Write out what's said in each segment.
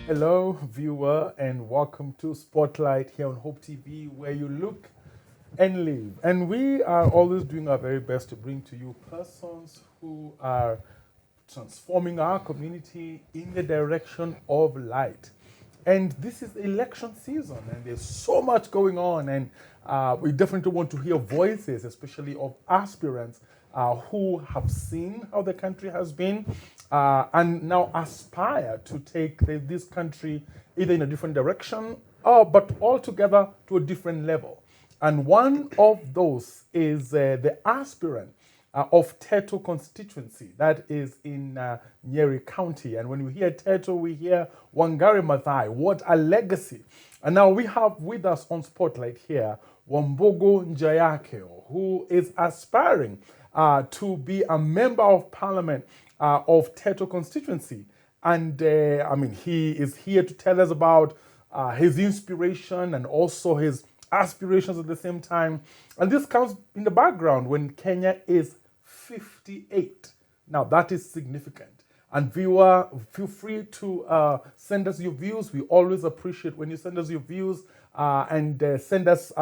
Hello, viewer, and welcome to Spotlight here on Hope TV, where you look and live. And we are always doing our very best to bring to you persons who are transforming our community in the direction of light. And this is election season, and there's so much going on, and we definitely want to hear voices, especially of aspirants who have seen how the country has been and now aspire to take this country either in a different direction but altogether to a different level. And one of those is the aspirant of Teto constituency, that is in Nyeri County. And when we hear Teto, we hear Wangari Maathai. What a legacy. And now we have with us on Spotlight here Wambogo Njayakeo, who is aspiring to be a member of parliament of Teto constituency. And he is here to tell us about his inspiration and also his aspirations at the same time. And this comes in the background when Kenya is 58. Now that is significant. And viewer, feel free to send us your views. We always appreciate when you send us your views and send us,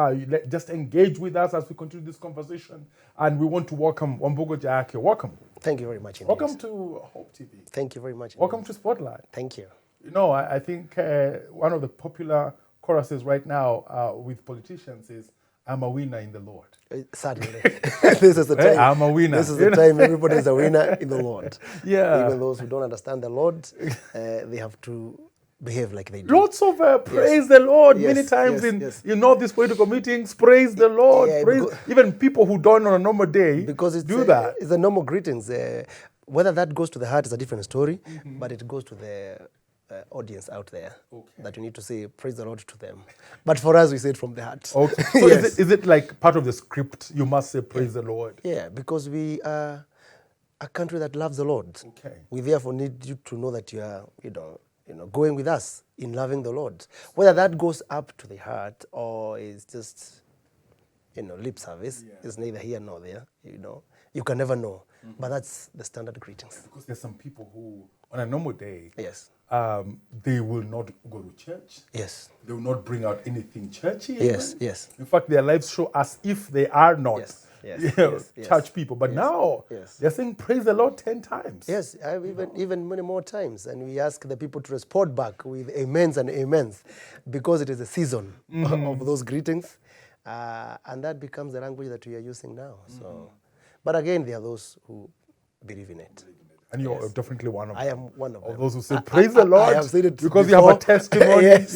just engage with us as we continue this conversation. And we want to welcome Wambogo Njayakeo. Welcome. Thank you very much. Indeed. Welcome to Hope TV. Thank you very much. Welcome indeed. to Spotlight. Thank you. You know, I think one of the popular choruses right now with politicians is, "I'm a winner in the Lord." Certainly. This is the time. I'm a winner. This is the time everybody is a winner in the Lord. Yeah. Even those who don't understand the Lord, they have to behave like they do. Lots of praise the Lord. Yes, Many times yes. in these political meetings, praise the Lord. Yeah, praise, even people who don't on a normal day because it's do that. It's a normal greetings. Whether that goes to the heart is a different story, but it goes to the audience out there that you need to say praise the Lord to them. But for us, we say it from the heart. Okay. So Yes. is it like part of the script? You must say praise the Lord. Yeah, because we are a country that loves the Lord. Okay. We therefore need you to know that you are, going with us in loving the Lord. Whether that goes up to the heart or is just, lip service, is neither here nor there. You can never know. But that's the standard greetings. Because there's some people who, on a normal day, Yes. They will not go to church. Yes. They will not bring out anything churchy. Yes. even. Yes. In fact, their lives show as if they are not Yes, yes, yes, church people. But yes, now yes. they're saying praise the Lord 10 times. Yes, I've even many more times, and we ask the people to respond back with amens and amens, because it is a season of those greetings, and that becomes the language that we are using now. So, but again, there are those who believe in it. And you're definitely one of them. I am one of them. Those who say, praise the Lord, I have said it because before. you have a testimony. Yes.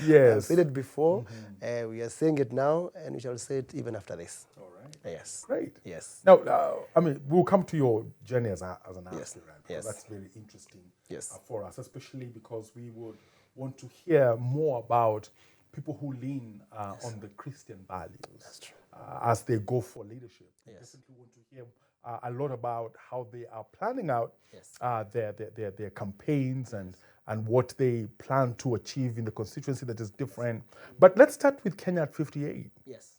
Yes. I've said it before. We are saying it now, and we shall say it even after this. All right. Yes. Great. Yes. Now, we'll come to your journey as an Yes. aspirant. Yes. That's very interesting Yes. for us, especially because we would want to hear more about people who lean on the Christian values. That's true. As they go for leadership. We Yes. definitely want to hear a lot about how they are planning out Yes. their campaigns and what they plan to achieve in the constituency that is different. But let's start with Kenya at 58. Yes.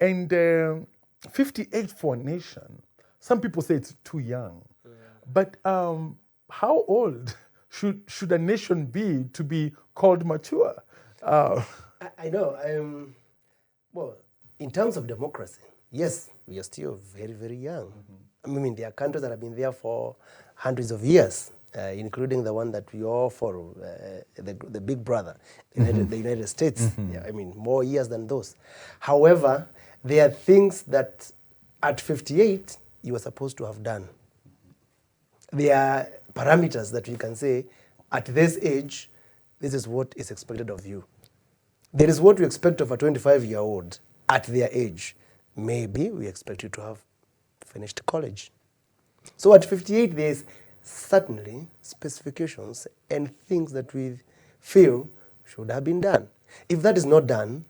And 58 for a nation. Some people say it's too young. But how old should a nation be to be called mature? I know. Well, in terms of democracy, yes, we are still very, very young. There are countries that have been there for hundreds of years, including the one that we all follow, the big brother, the United States. Yeah, more years than those. However, there are things that at 58 you are supposed to have done. There are parameters that we can say, at this age, this is what is expected of you. There is what we expect of a 25-year-old at their age. Maybe we expect you to have finished college. So at 58, there's certainly specifications and things that we feel should have been done. If that is not done,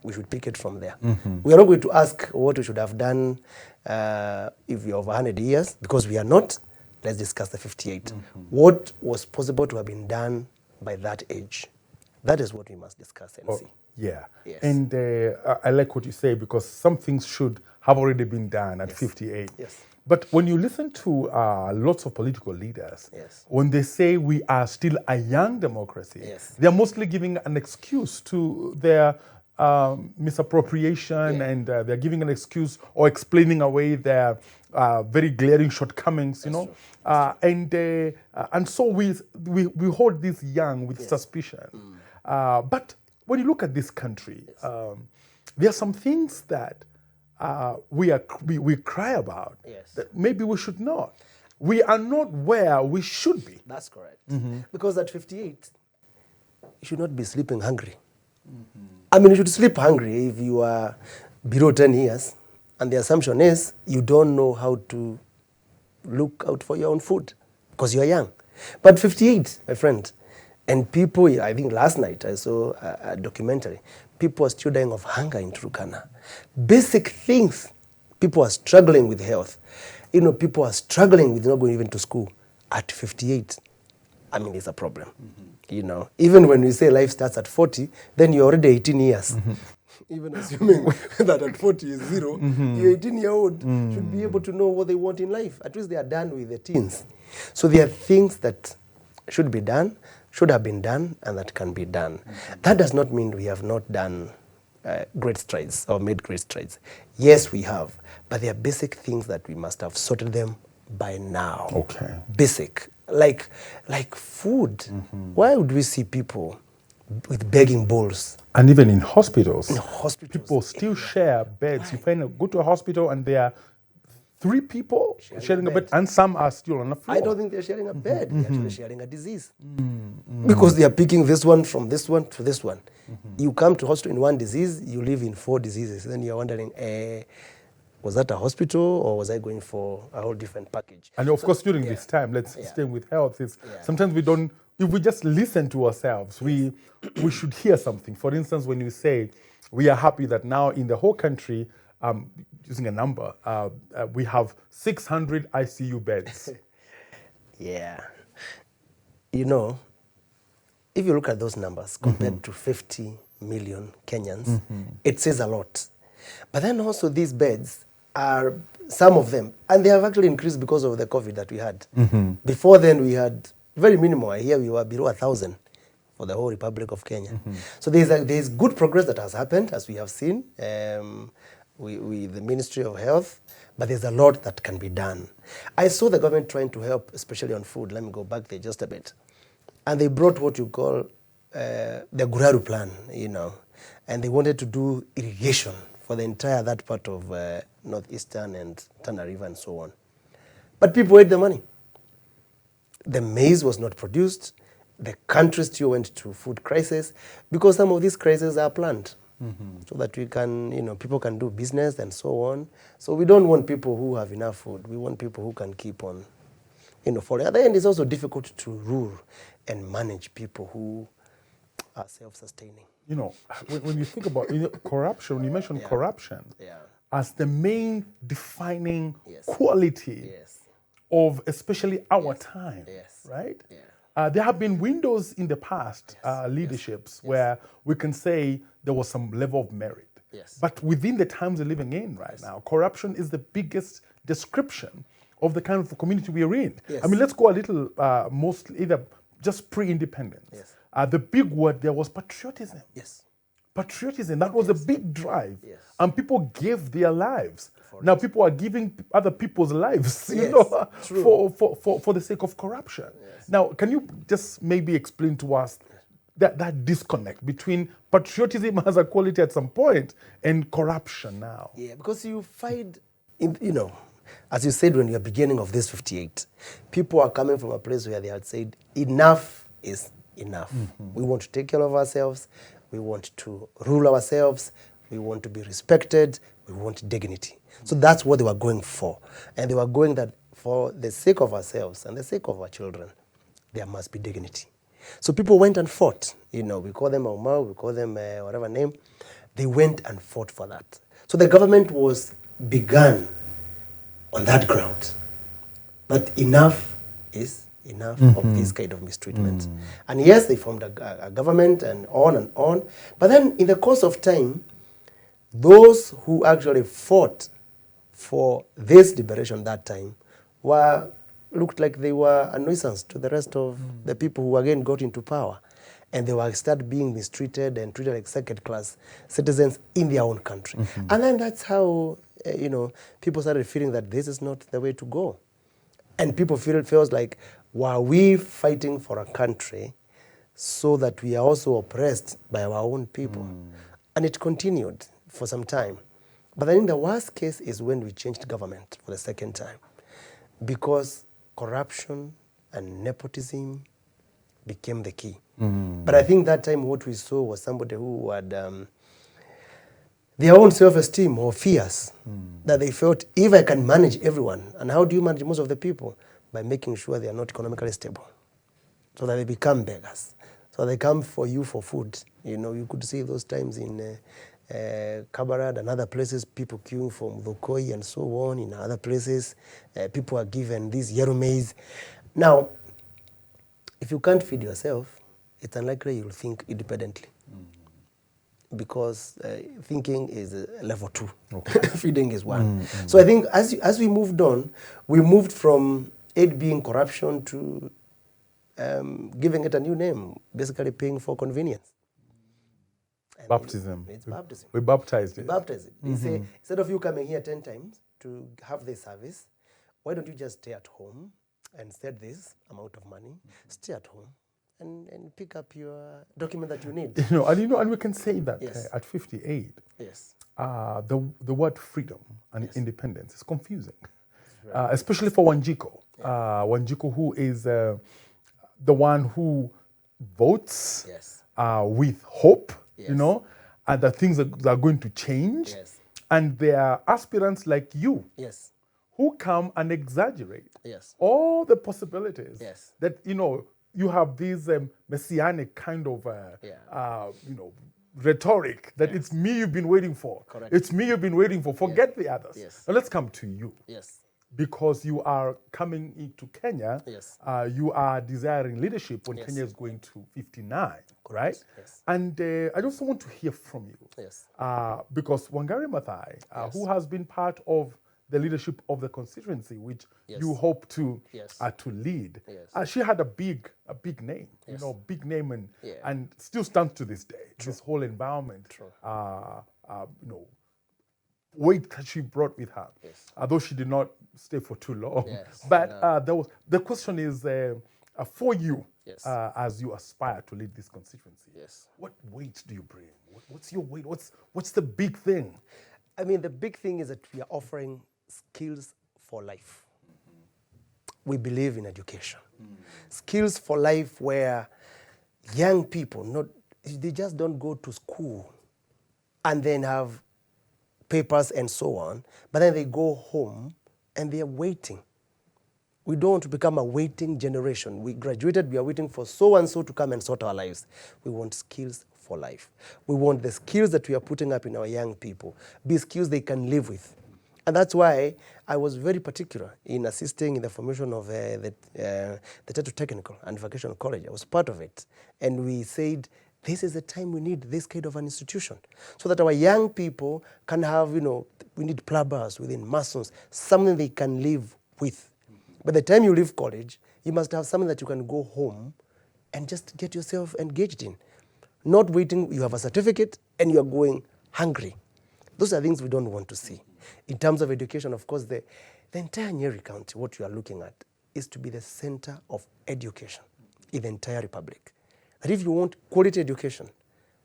we should pick it from there. We are not going to ask what we should have done if we are over 100 years, because we are not. Let's discuss the 58. What was possible to have been done by that age? That is what we must discuss and see. Yeah. Yes. And I like what you say, because some things should have already been done at 58. Yes. But when you listen to lots of political leaders, Yes. when they say we are still a young democracy, Yes. they're mostly giving an excuse to their misappropriation, and they're giving an excuse or explaining away their very glaring shortcomings, you know. And so we hold this young with suspicion. But when you look at this country, there are some things that we cry about that maybe we should not. We are not where we should be. That's correct. Because at 58, you should not be sleeping hungry. I mean, you should sleep hungry if you are below 10 years, and the assumption is you don't know how to look out for your own food because you're young. But 58, my friend, and people, I think last night I saw a documentary, people are still dying of hunger in Turkana. Basic things, people are struggling with health. You know, people are struggling with not going even to school. At 58, I mean, it's a problem. You know, even when we say life starts at 40, then you're already 18 years. Even assuming that at 40 is zero, your 18-year-old should be able to know what they want in life. At least they are done with the teens. So there are things that should be done, should have been done, and that can be done. That does not mean we have not done great strides or made great strides. Yes, we have. But there are basic things that we must have sorted them by now. Okay. Basic. Like food. Why would we see people with begging bowls? And even in hospitals, people people still share beds. You go to a hospital and there are 3 people sharing a bed, and some are still on the floor. I don't think they're sharing a bed. They're actually sharing a disease. Because they are picking this one from this one to this one. You come to hospital in one disease, you live in 4 diseases. Then you're wondering, was that a hospital or was I going for a whole different package? And of course, during this time, let's stay with health. Sometimes we don't, if we just listen to ourselves, we should hear something. For instance, when you say, we are happy that now in the whole country, using a number, we have 600 ICU beds. Yeah. You know, if you look at those numbers compared to 50 million Kenyans, it says a lot. But then also these beds are, some of them, and they have actually increased because of the COVID that we had. Before then we had very minimal. Here we were below 1,000 for the whole Republic of Kenya. So there's good progress that has happened, as we have seen, with the Ministry of Health, but there's a lot that can be done. I saw the government trying to help, especially on food. Let me go back there just a bit. And they brought what you call the Guraru plan, you know, and they wanted to do irrigation for the entire that part of northeastern and Tana River and so on. But people ate the money. The maize was not produced. The country still went to food crisis because some of these crises are planned so that we can, you know, people can do business and so on. So we don't want people who have enough food. We want people who can keep on, you know, for the other end, it's also difficult to rule and manage people who are self-sustaining. You know, when you think about corruption, when you mention corruption as the main defining quality of especially our time, right? There have been windows in the past leaderships where we can say there was some level of merit. But within the times we're living in right now, corruption is the biggest description of the kind of community we are in. I mean, let's go a little mostly either just pre-independence. The big word there was patriotism. Patriotism, that was a big drive. And people gave their lives. Now people are giving other people's lives, you know, for the sake of corruption. Now, can you just maybe explain to us that disconnect between patriotism as a quality at some point and corruption now? Yeah, because you find, you know, as you said when you were beginning of this 58, people are coming from a place where they had said, enough is enough. We want to take care of ourselves. We want to rule ourselves. We want to be respected. We want dignity. So that's what they were going for. And they were going that for the sake of ourselves and the sake of our children, there must be dignity. So people went and fought. You know, we call them Mau, we call them whatever name. They went and fought for that. So the government was begun on that ground. But enough is enough of this kind of mistreatment. And yes, they formed a government and on and on. But then in the course of time, those who actually fought for this liberation that time looked like they were a nuisance to the rest of the people who again got into power. And they were start being mistreated and treated like second-class citizens in their own country. And then that's how, people started feeling that this is not the way to go. And people feels like, were we fighting for a country so that we are also oppressed by our own people? And it continued for some time. But I think the worst case is when we changed government for the second time, because corruption and nepotism became the key. But I think that time what we saw was somebody who had their own self-esteem or fears, that they felt, if I can manage everyone, and how do you manage most of the people? By making sure they are not economically stable, so that they become beggars. So they come for you for food. You could see those times in Kabarad and other places, people queuing for Mdokoi and so on. In other places, people are given this yellow maize. Now, if you can't feed yourself, it's unlikely you'll think independently. Because thinking is level 2. Okay. Feeding is 1. So I think as we moved on, we moved from it being corruption to giving it a new name, basically paying for convenience. And Baptism. It's baptism. We baptized it. Baptism. They say, instead of you coming here 10 times to have this service, why don't you just stay at home and set this amount of money, stay at home, and pick up your document that you need. And we can say that Yes. at 58, Yes. the word freedom and independence is confusing, especially for Wanjiku. Wanjiku, who is the one who votes Yes. with hope, Yes. and that things are going to change. Yes. And there are aspirants like you Yes. who come and exaggerate Yes. all the possibilities Yes. that, you have this messianic kind of, rhetoric that it's me you've been waiting for. Correct. It's me you've been waiting for. Forget the others. Yes. Now let's come to you. Yes. Because you are coming into Kenya, Yes. You are desiring leadership when Yes. Kenya is going to 59, right? Yes. And I just want to hear from you. Yes. Because Wangari Maathai, who has been part of the leadership of the constituency, which Yes. you hope to Yes. to lead, Yes. she had a big name, Yes. big name, and Yeah. and still stands to this day. This whole environment, True. weight that she brought with her, Yes. although she did not stay for too long. Yes. But the question is for you, Yes. as you aspire to lead this constituency. Yes. What weight do you bring? What's your weight? What's the big thing? I mean, the big thing is that we are offering skills for life. We believe in education. Skills for life where young people, they just don't go to school and then have papers and so on, but then they go home and they are waiting. We don't want to become a waiting generation. We graduated, we are waiting for so-and-so to come and sort our lives. We want skills for life. We want the skills that we are putting up in our young people, be skills they can live with. And that's why I was very particular in assisting in the formation of the Tetu Technical and Vocational College. I was part of it. And we said, this is the time we need this kind of an institution, so that our young people can have, we need plumbers, we need masons, something they can live with. By the time you leave college, you must have something that you can go home and just get yourself engaged in. Not waiting, you have a certificate and you are going hungry. Those are things we don't want to see. In terms of education, of course, the entire Nyeri County, what you are looking at, is to be the center of education in the entire republic. That if you want quality education,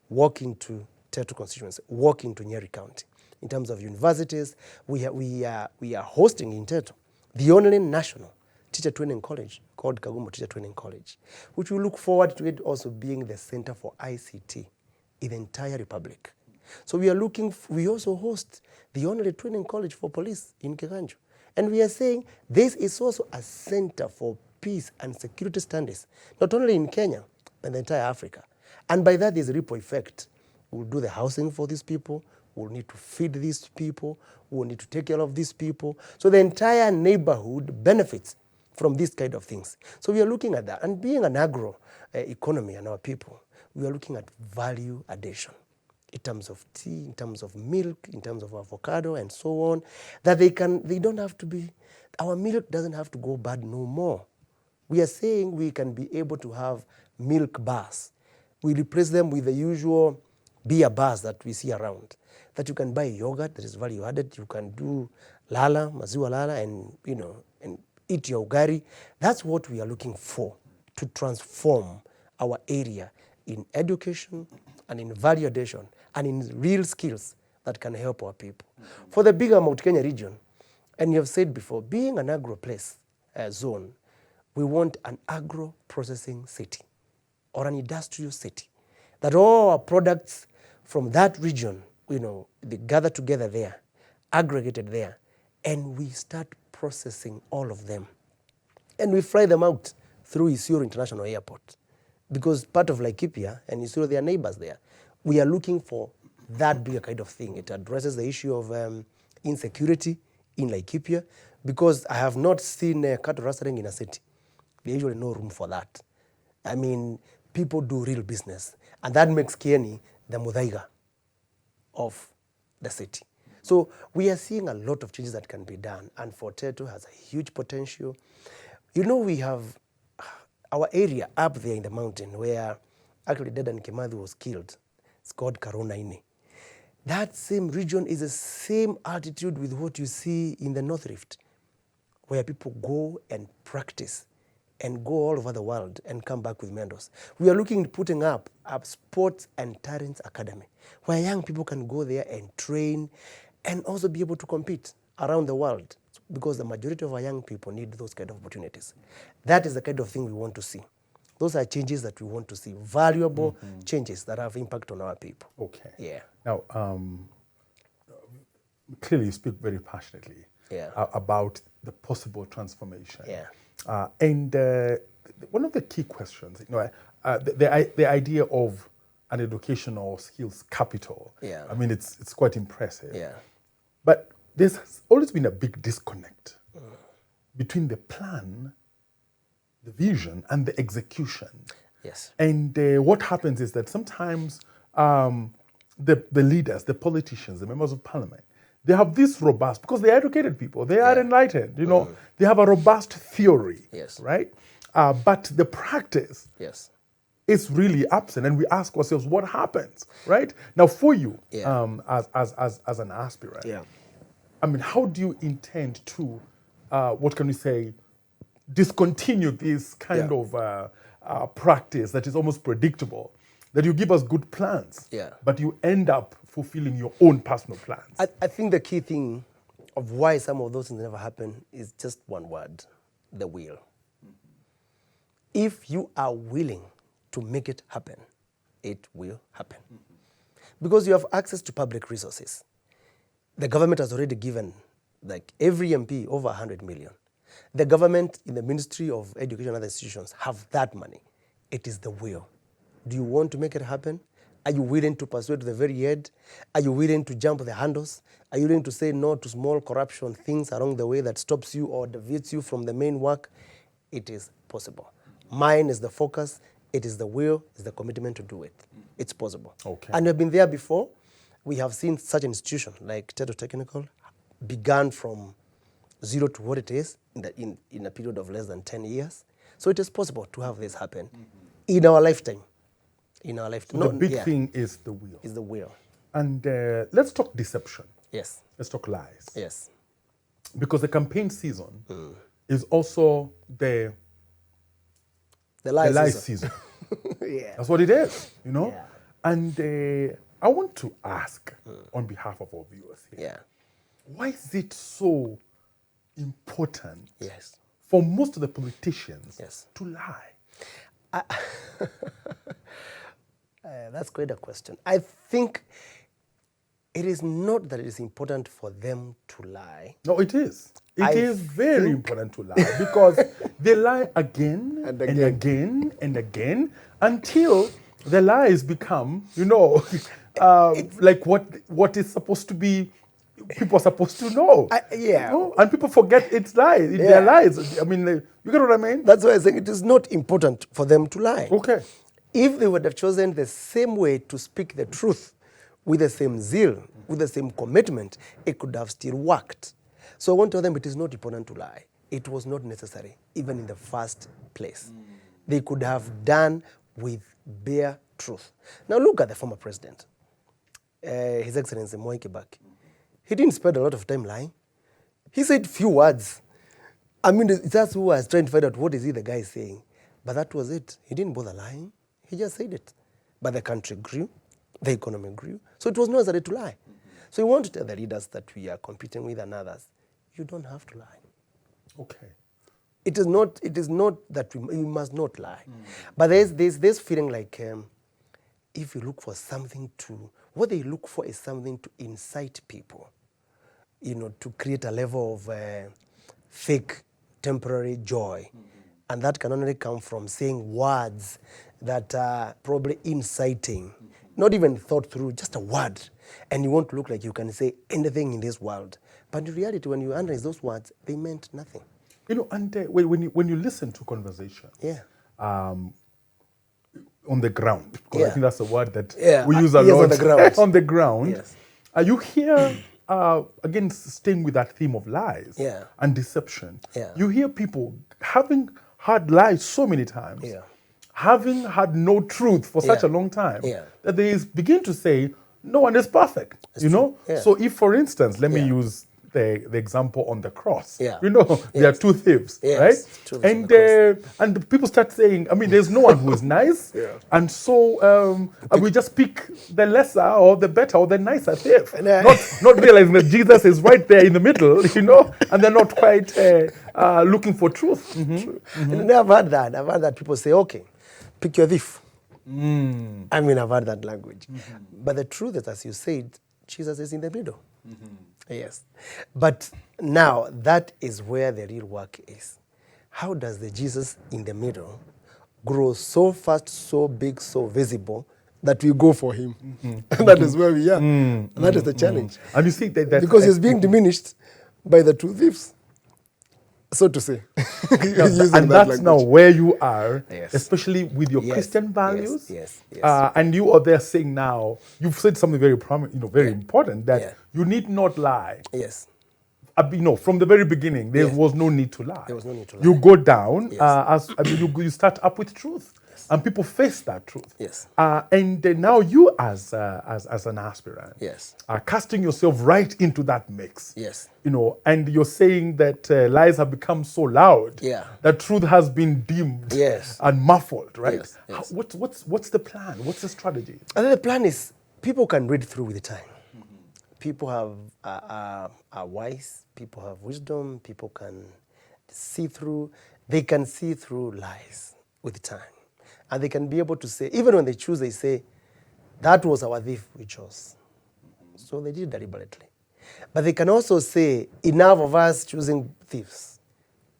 walk into Tetu constituency, walk into Nyeri County. In terms of universities, we are hosting in Tetu the only national teacher training college called Kagumo Teacher Training College, which we look forward to it also being the center for ICT in the entire republic. So we also host the only training college for police in Kiganjo. And we are saying this is also a center for peace and security studies, not only in Kenya, but in the entire Africa. And by that, there's a ripple effect. We'll do the housing for these people. We'll need to feed these people. We'll need to take care of these people. So the entire neighborhood benefits from these kind of things. So we are looking at that. And being an agro economy and our people, we are looking at value addition. in terms of tea, in terms of milk, in terms of avocado, and so on, that they don't have to be, our milk doesn't have to go bad no more. We are saying we can be able to have milk bars. We replace them with the usual beer bars that we see around. That you can buy yogurt that is value added. You can do lala, maziwa lala, and and eat your ugari. That's what we are looking for, to transform our area in education and in value addition and in real skills that can help our people. For the bigger Mount Kenya region, and you have said before, being an agro place zone, we want an agro-processing city or an industrial city, that all our products from that region, they gather together there, aggregated there, and we start processing all of them. And we fly them out through Isiolo International Airport. Because part of Laikipia and Isiolo, they are neighbors there. We are looking for that bigger kind of thing. It addresses the issue of insecurity in Laikipia, because I have not seen cattle rustling in a city. There's usually no room for that. I mean, people do real business. And that makes Kieni the Muthaiga of the city. So we are seeing a lot of changes that can be done. And Fort Teto has a huge potential. We have our area up there in the mountain where actually Dedan Kimathi was killed. It's called Karonaine. That same region is the same altitude with what you see in the North Rift, where people go and practice and go all over the world and come back with medals. We are looking at putting up a sports and talents academy, where young people can go there and train and also be able to compete around the world, because the majority of our young people need those kind of opportunities. That is the kind of thing we want to see. Those are changes that we want to see, valuable changes that have impact on our people. Okay. Yeah. Now, clearly you speak very passionately about the possible transformation. Yeah. And one of the key questions, the idea of an educational skills capital. Yeah. I mean, it's quite impressive. Yeah. But there's always been a big disconnect between the plan, the vision, and the execution. Yes. And what happens is that sometimes the leaders, the politicians, the members of parliament, they have this robust, because they are educated people, they are enlightened, they have a robust theory, Yes. right? But the practice Yes. is really absent, and we ask ourselves, what happens, right? Now, for you, as an aspirant, I mean, how do you intend to, what can we say, discontinue this kind of practice that is almost predictable, that you give us good plans, but you end up fulfilling your own personal plans? I think the key thing of why some of those things never happen is just one word: the will. If you are willing to make it happen, it will happen. Because you have access to public resources. The government has already given, like, every MP over 100 million. The government in the Ministry of Education and other institutions have that money. It is the will. Do you want to make it happen? Are you willing to pursue it to the very end? Are you willing to jump the handles? Are you willing to say no to small corruption things along the way that stops you or deviates you from the main work? It is possible. Mine is the focus. It is the will. It's the commitment to do it. It's possible. Okay. And we've been there before. We have seen such an institution like Teto Technical began from zero to what it is in a period of less than 10 years. So it is possible to have this happen in our lifetime. In our lifetime. The big thing is the will. Is the will. And let's talk deception. Yes. Let's talk lies. Yes. Because the campaign season is also the lie season. Yeah. That's what it is, Yeah. And I want to ask on behalf of our viewers here, why is it so important for most of the politicians to lie? That's quite a question. I think it is not that it is important for them to lie. No, it is. It is very important to lie, because they lie again and again and again until the lies become, like what is supposed to be, people are supposed to know. And people forget it's lies. They're lies. I mean, you get what I mean? That's why I think it is not important for them to lie. Okay. If they would have chosen the same way to speak the truth with the same zeal, with the same commitment, it could have still worked. So I want to tell them it is not important to lie. It was not necessary, even in the first place. They could have done with bare truth. Now look at the former president, His Excellency Mwai Kibaki. He didn't spend a lot of time lying. He said few words. I mean, that's who I was trying to find out what is the guy is saying. But that was it. He didn't bother lying. He just said it. But the country grew. The economy grew. So it was not necessary to lie. So we want to tell the leaders that we are competing with and others, you don't have to lie. Okay. It is not that you must not lie. But there's this feeling like if you look for something to, what they look for is something to incite people, to create a level of fake temporary joy. And that can only come from saying words that are probably inciting, not even thought through, just a word. And you want to look like you can say anything in this world. But in reality, when you analyze those words, they meant nothing. And when you listen to conversation, on the ground, because I think that's a word that we use a lot on the ground. On the ground, Yes. You hear, again, staying with that theme of lies and deception, you hear people having heard lies so many times, having had no truth for such a long time, that they begin to say, no one is perfect, So if, for instance, let me use the example on the cross. There are two thieves, right? And people start saying, I mean, there's no one who is nice, and so we just pick the lesser or the better or the nicer thief, not realizing that Jesus is right there in the middle, and they're not quite looking for truth. And I've heard that people say, okay, pick your thief. I mean, I've heard that language. But the truth is, as you said, Jesus is in the middle. Yes. But now, that is where the real work is. How does the Jesus in the middle grow so fast, so big, so visible, that we go for him? And that is where we are. And that is the challenge. And you see that because he's being diminished by the two thieves, so to say. And that's now where you are, especially with your Christian values. And you are there saying now, you've said something very very important, that you need not lie. From the very beginning, there was no need to lie. There was no need to lie. You go down, you start up with truth. And people face that truth. And now you, as an aspirant, are casting yourself right into that mix. And you're saying that lies have become so loud that truth has been dimmed and muffled, right? What's the plan? What's the strategy? I think the plan is people can read through with time. People are wise. People have wisdom. People can see through. They can see through lies with time. And they can be able to say, even when they choose, they say, that was our thief we chose. So they did deliberately. But they can also say, enough of us choosing thieves.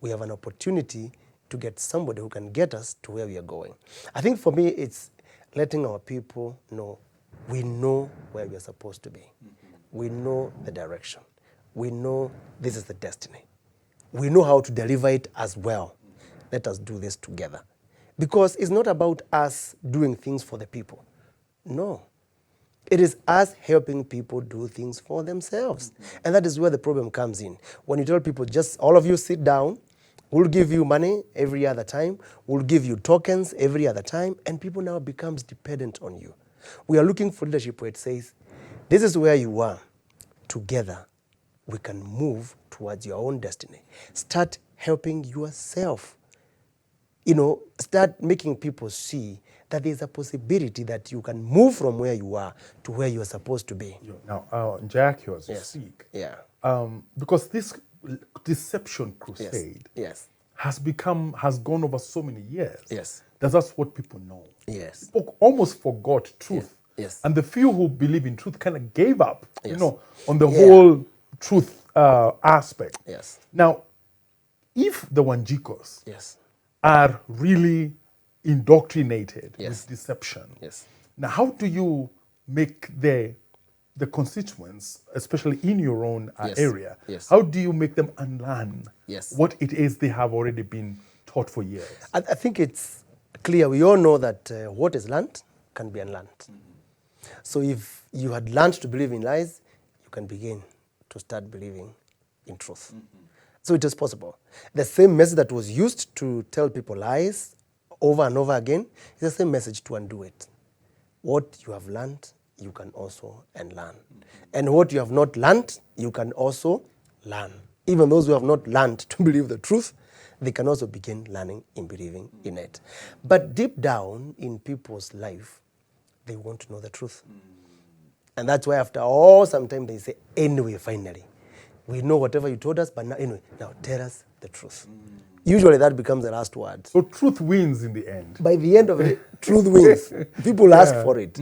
We have an opportunity to get somebody who can get us to where we are going. I think for me, it's letting our people know we know where we are supposed to be. We know the direction. We know this is the destiny. We know how to deliver it as well. Let us do this together. Because it's not about us doing things for the people. No. It is us helping people do things for themselves. And that is where the problem comes in. When you tell people, just all of you sit down, we'll give you money every other time, we'll give you tokens every other time, and people now becomes dependent on you. We are looking for leadership where it says, this is where you are. Together, we can move towards your own destiny. Start helping yourself. Start making people see that there's a possibility that you can move from where you are to where you're supposed to be. Now, Jack, as you speak, because this deception crusade has gone over so many years. That's what people know. People almost forgot truth. And the few who believe in truth kind of gave up, on the whole truth aspect. Now, if the Wanjikos are really indoctrinated with deception. Now, how do you make the constituents, especially in your own area, how do you make them unlearn what it is they have already been taught for years? I think it's clear. We all know that what is learned can be unlearned. So if you had learned to believe in lies, you can begin to start believing in truth. So it is possible. The same message that was used to tell people lies over and over again is the same message to undo it. What you have learned, you can also unlearn. And what you have not learned, you can also learn. Even those who have not learned to believe the truth, they can also begin learning in believing in it. But deep down in people's life, they want to know the truth. And that's why after all some time they say, anyway, finally, we know whatever you told us, but now, anyway, now tell us the truth. Usually that becomes the last word. So truth wins in the end. By the end of it, truth wins. People ask for it.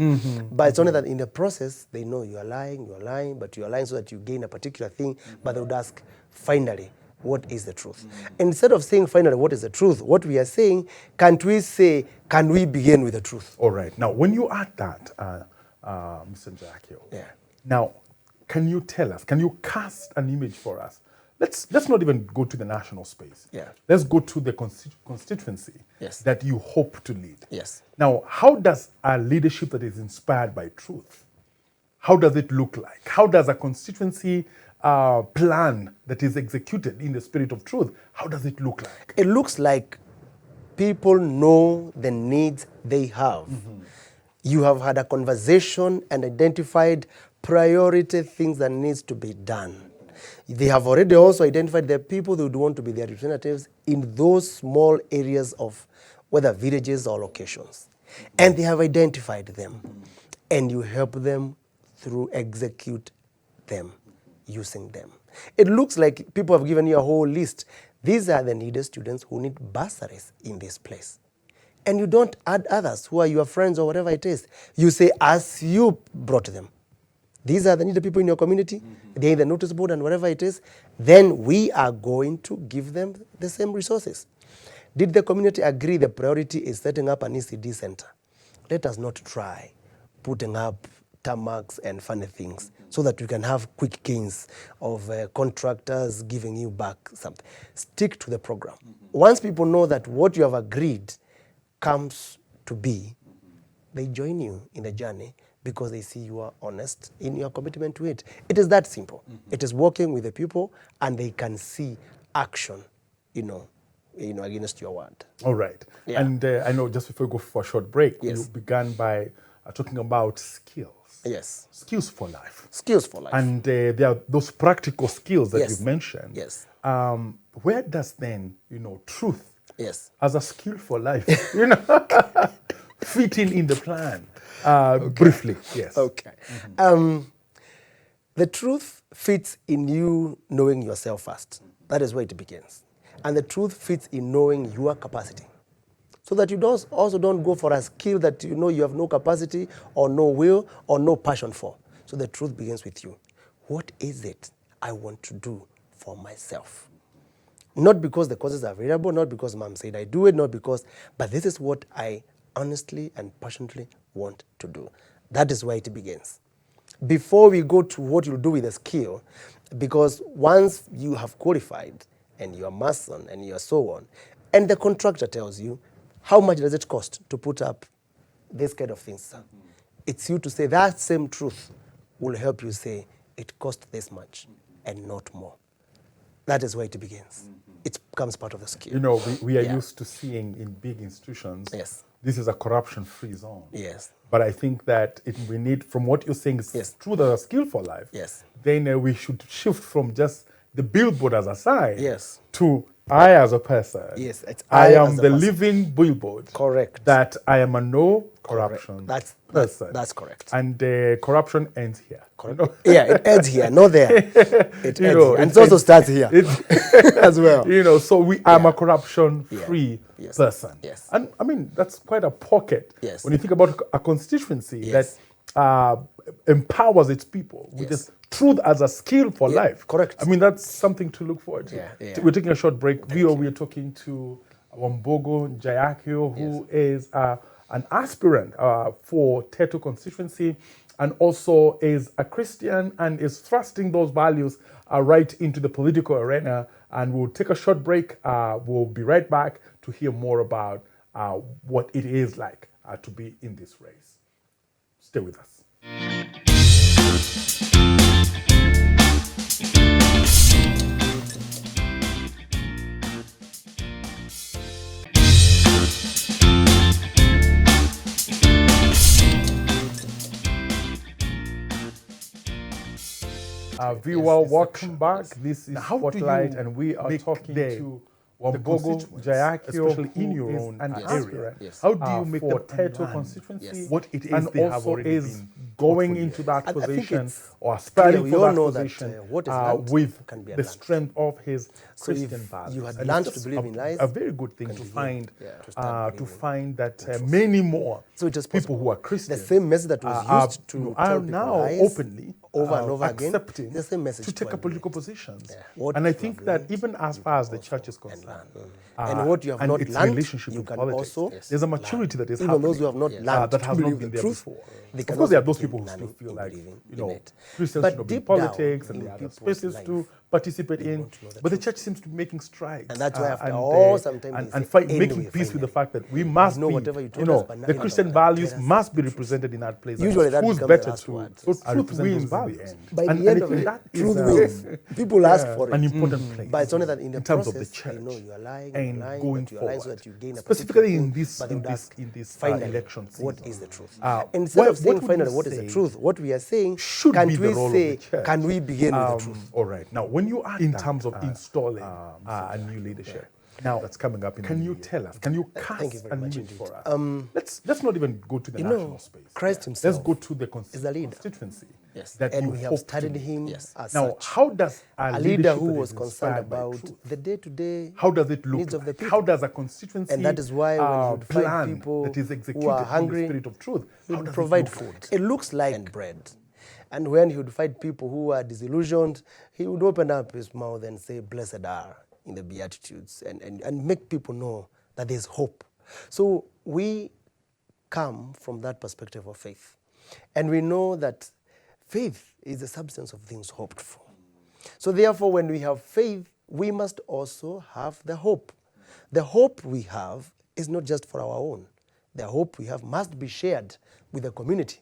But it's only that in the process, they know you are lying, but you are lying so that you gain a particular thing, but they would ask, finally, what is the truth? Instead of saying, finally, what is the truth, what we are saying, can't we say, can we begin with the truth? All right. Now, when you add that, Mr. Njakio, now, can you tell us, can you cast an image for us? Let's not even go to the national space. Let's go to the constituency that you hope to lead. Now, how does a leadership that is inspired by truth, how does it look like? How does a constituency plan that is executed in the spirit of truth, how does it look like? It looks like people know the needs they have. You have had a conversation and identified priority things that needs to be done. They have already also identified the people who would want to be their representatives in those small areas of whether villages or locations. And they have identified them. And you help them through execute them, using them. It looks like people have given you a whole list. These are the needed students who need bursaries in this place. And you don't add others who are your friends or whatever it is. You say, as you brought them, these are the needed people in your community. They're in the notice board and whatever it is. Then we are going to give them the same resources. Did the community agree the priority is setting up an ECD center? Let us not try putting up tarmacs and funny things so that we can have quick gains of contractors giving you back something. Stick to the program. Once people know that what you have agreed comes to be, they join you in the journey because they see you are honest in your commitment to it. It is that simple. It is working with the people and they can see action, against your word. All right. And I know just before we go for a short break, you began by talking about skills. Skills for life. Skills for life. And there are those practical skills that you've mentioned. Where does then, truth as a skill for life, fit in the plan? Briefly, Okay. The truth fits in you knowing yourself first. That is where it begins. And the truth fits in knowing your capacity. So that you also don't go for a skill that you have no capacity or no will or no passion for. So the truth begins with you. What is it I want to do for myself? Not because the causes are available, not because mom said I do it, but this is what I honestly and passionately want to do. That is where it begins. Before we go to what you'll do with the skill, because once you have qualified and you're a mason and you're so on, and the contractor tells you, how much does it cost to put up this kind of things, sir? It's you to say that same truth will help you say, it cost this much and not more. That is where it begins. It becomes part of the skill. We are used to seeing in big institutions, this is a corruption-free zone. But I think that we need, from what you're saying, is true that a skill for life, then we should shift from just the billboard as a sign to I as a person. I am the living billboard. Correct. That I am a no corruption person. That's correct. And corruption ends here. Correct. It ends here, not there. It ends here. And it also starts here as well. So I'm a corruption-free person. And I mean, that's quite a pocket. When you think about a constituency that empowers its people with this truth as a skill for life. Correct. I mean, that's something to look forward to. We're taking a short break. We are talking to Wambogo Njakio, who is an aspirant for Teto constituency and also is a Christian and is thrusting those values right into the political arena. And we'll take a short break. We'll be right back to hear more about what it is like to be in this race. Stay with us. Viewer, welcome back. This is Spotlight, and we are talking to Wambogo Jayakio, especially in your own area. How do you make the Teto constituency? What it is and they have already is going into that position or aspiring for that position with the strength of his Christian values. You had learned to believe in lies. A very good thing to find that many more people who are Christians, the same message that was used to are now openly over and over again, accepting the same message to take up political positions. Yeah. And I think that even as far as the church is concerned, and what you have not its learned, relationship you with can politics, also there's a maturity that is even happening those who have not learned that has to not believe been the there truth, before. they Of can course, there are also those people who keep still feel like, believing you know, in it. Christians But should not be in deep down politics and in there are other people's spaces life, to participate in. want to know the But the truth. church seems to be making strides. And that's why after and, all, sometimes they and say, making anyway, peace with the finally. fact that we must know be, whatever you you told know, us, but the now Christian you values tell us must be represented in that place. Usually that who's becomes the better last to word. so I truth represent wins those in values. the end. By And the end I of think it, that is, truth wins. People ask for it. an important place. But it's only that in the terms process, of the church they know you are lying, and you're lying, going but you are lying so forward, that you gain a specifically particular in thing, this but they would ask, finally, finally, election season. what is the truth? What- Instead of saying what would finally you what is the say truth, what we are saying, should can't be the we role of say, the church? can we begin with the truth? All right. Now, when you are in terms of installing a new leadership, now that's coming up in can you tell us? Can you cast Thank you very an much image indeed. for us? Let's not even go to the national space. Christ himself Let's go to the is a leader. constituency. Yes. That And you we have hope to studied lead. him Yes. as Now, such. how does A leader leadership who that was is concerned inspired by about truth, the day-to-day how does it look needs of the like? people. How does a constituency And that is why when you would find plan people that is who executed are hungry, in the spirit of truth, he how would does provide it look food. like? It looks like bread. And when he would find people who are disillusioned, he would open up his mouth and say, blessed are in the Beatitudes, and make people know that there's hope. So we come from that perspective of faith. And we know that faith is the substance of things hoped for. So therefore, when we have faith, we must also have the hope. The hope we have is not just for our own. The hope we have must be shared with the community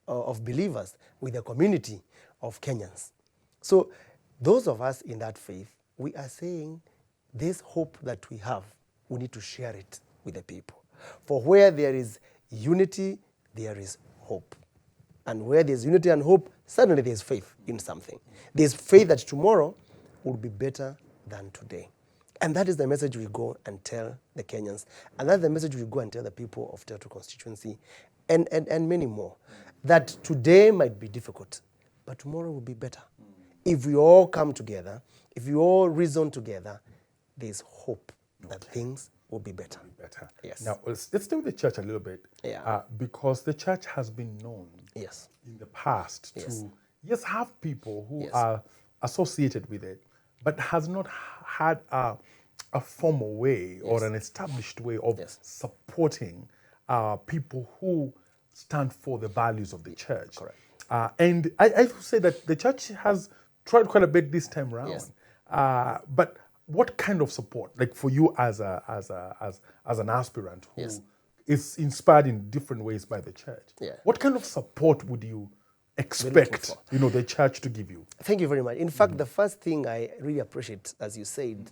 of believers, with the community of Kenyans. So those of us in that faith, we are saying this hope that we have, we need to share it with the people. For where there is unity, there is hope. And where there's unity and hope, suddenly there's faith in something. There's faith that tomorrow will be better than today. And that is the message we go and tell the Kenyans. And that's the message we go and tell the people of Teto constituency and many more. That today might be difficult, but tomorrow will be better. If we all come together, if we all reason together, there's hope that things will be better. Yes. Now, let's stay with the church a little bit. Yeah. Because the church has been known Yes. in the past Yes. to have people who Yes. are associated with it, but has not had a formal way or an established way of Yes. supporting people who stand for the values of the church. Correct. And I would say that the church has tried quite a bit this time around. Yes. But what kind of support, like for you as an aspirant who Yes. is inspired in different ways by the church, Yeah. what kind of support would you expect, the church to give you? Thank you very much. In fact, the first thing I really appreciate, as you said,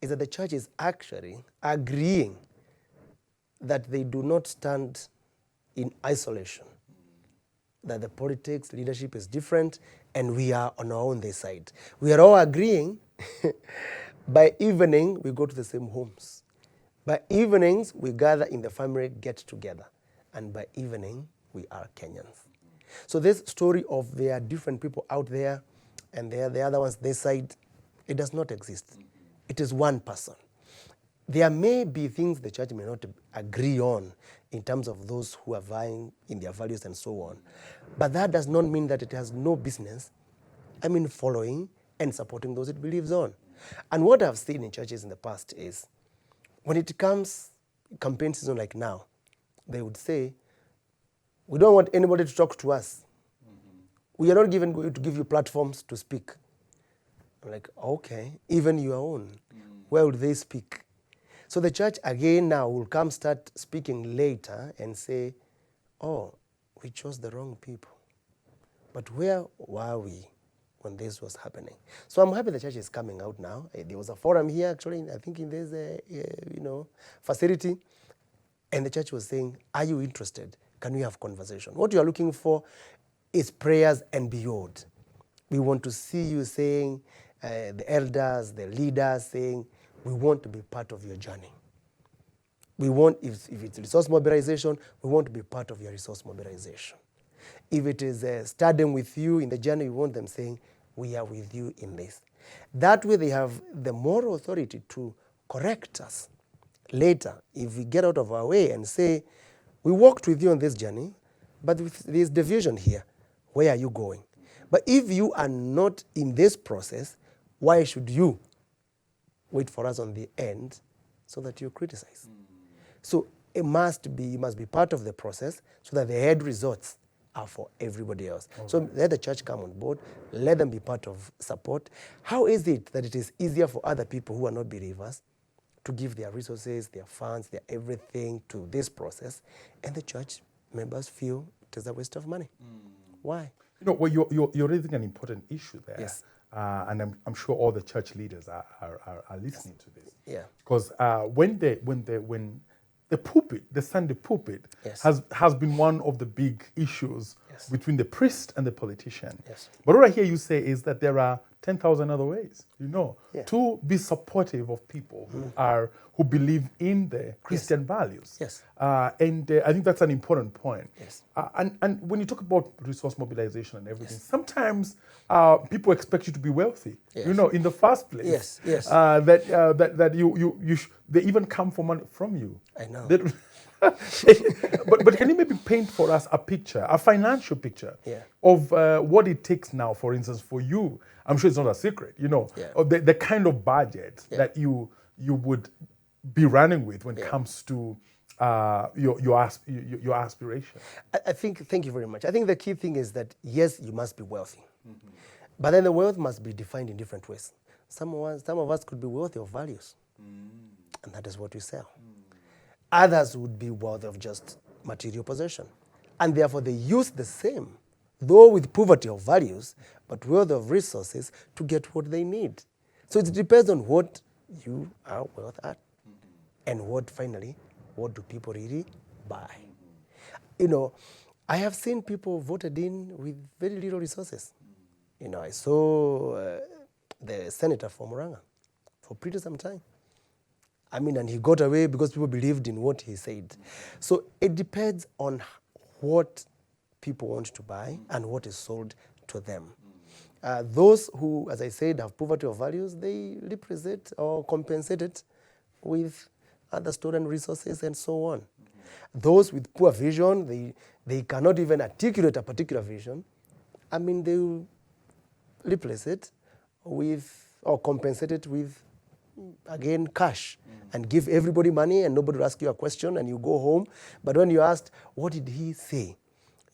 is that the church is actually agreeing that they do not stand in isolation, that the politics, leadership is different, and we are on our own side. We are all agreeing. By evening, we go to the same homes. By evenings, we gather in the family get-together. And by evening, we are Kenyans. So this story of there are different people out there, and there are the other ones this side, it does not exist. It is one person. There may be things the church may not agree on in terms of those who are vying in their values and so on. But that does not mean that it has no business, following and supporting those it believes on. And what I've seen in churches in the past is, when it comes campaign season like now, they would say, we don't want anybody to talk to us. We are not even going to give you platforms to speak. I'm like, okay, even your own. Where would they speak? So the church again now will come start speaking later and say, oh, we chose the wrong people. But where were we when this was happening? So I'm happy the church is coming out now. There was a forum here, actually, I think in this facility, and the church was saying, are you interested? Can we have conversation? What you are looking for is prayers and beyond. We want to see you saying, the elders, the leaders saying, we want to be part of your journey. We want, if it's resource mobilization, we want to be part of your resource mobilization. If it is studying with you in the journey, we want them saying, we are with you in this. That way they have the moral authority to correct us later if we get out of our way and say, we walked with you on this journey, but with this division here, where are you going? But if you are not in this process, why should you wait for us on the end so that you criticize? So you must be part of the process so that the end results are for everybody else. Okay. So let the church come on board, let them be part of support. How is it that it is easier for other people who are not believers to give their resources, their funds, their everything to this process, and the church members feel it is a waste of money? Why? Well, you're raising an important issue there. Yes. And I'm sure all the church leaders are listening to this. Yeah. Because when the pulpit, the Sunday pulpit, Yes. has been one of the big issues Yes. between the priest and the politician. Yes. But what I hear you say is that there are 10,000 other ways, Yeah. to be supportive of people who believe in the Christian values. Yes. And I think that's an important point. Yes. And when you talk about resource mobilization and everything, sometimes people expect you to be wealthy. Yes. In the first place. Yes, yes. That they even come for money from you. I know. But can you maybe paint for us a financial picture of what it takes now, for instance, for you? I'm sure it's not a secret, of the kind of budget that you would be running with when it comes to your aspiration. I think, thank you very much. I think the key thing is that, yes, you must be wealthy. Mm-hmm. But then the wealth must be defined in different ways. Some of us could be wealthy of values, and that is what we sell. Others would be wealthy of just material possession. And therefore they use the same, though with poverty of values, but wealth of resources to get what they need. So it depends on what you are wealth at. And what do people really buy? I have seen people voted in with very little resources. I saw the senator from Murang'a for pretty some time. And he got away because people believed in what he said. So it depends on what people want to buy and what is sold to them. Those who, as I said, have poverty of values, they represent or compensate it with other stolen resources and so on. Those with poor vision, they cannot even articulate a particular vision. They will replace it with, or compensate it with, again, cash, and give everybody money and nobody will ask you a question and you go home. But when you asked, what did he say?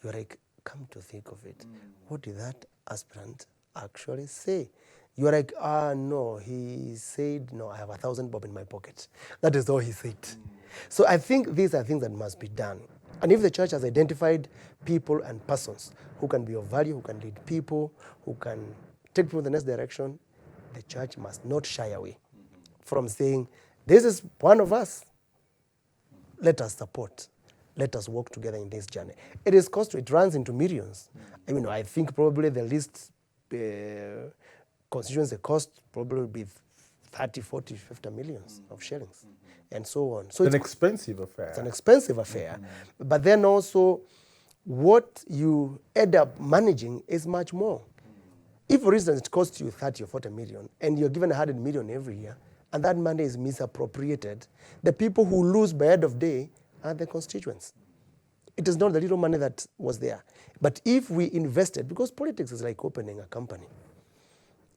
You're like, come to think of it, what did that aspirant actually say? You're like, no, he said, no, I have 1,000 bob in my pocket. That is all he said. So I think these are things that must be done. And if the church has identified people and persons who can be of value, who can lead people, who can take people in the next direction, the church must not shy away from saying, this is one of us. Let us support. Let us work together in this journey. It is costly. It runs into millions. I think probably the least constituency cost probably will be 30, 40, 50 millions of shillings and so on. So it's an expensive affair. It's an expensive affair. But then also what you end up managing is much more. If, for instance, it costs you 30 or 40 million and you're given 100 million every year and that money is misappropriated, the people who lose by end of day are the constituents. It is not the little money that was there. But if we invested, because politics is like opening a company,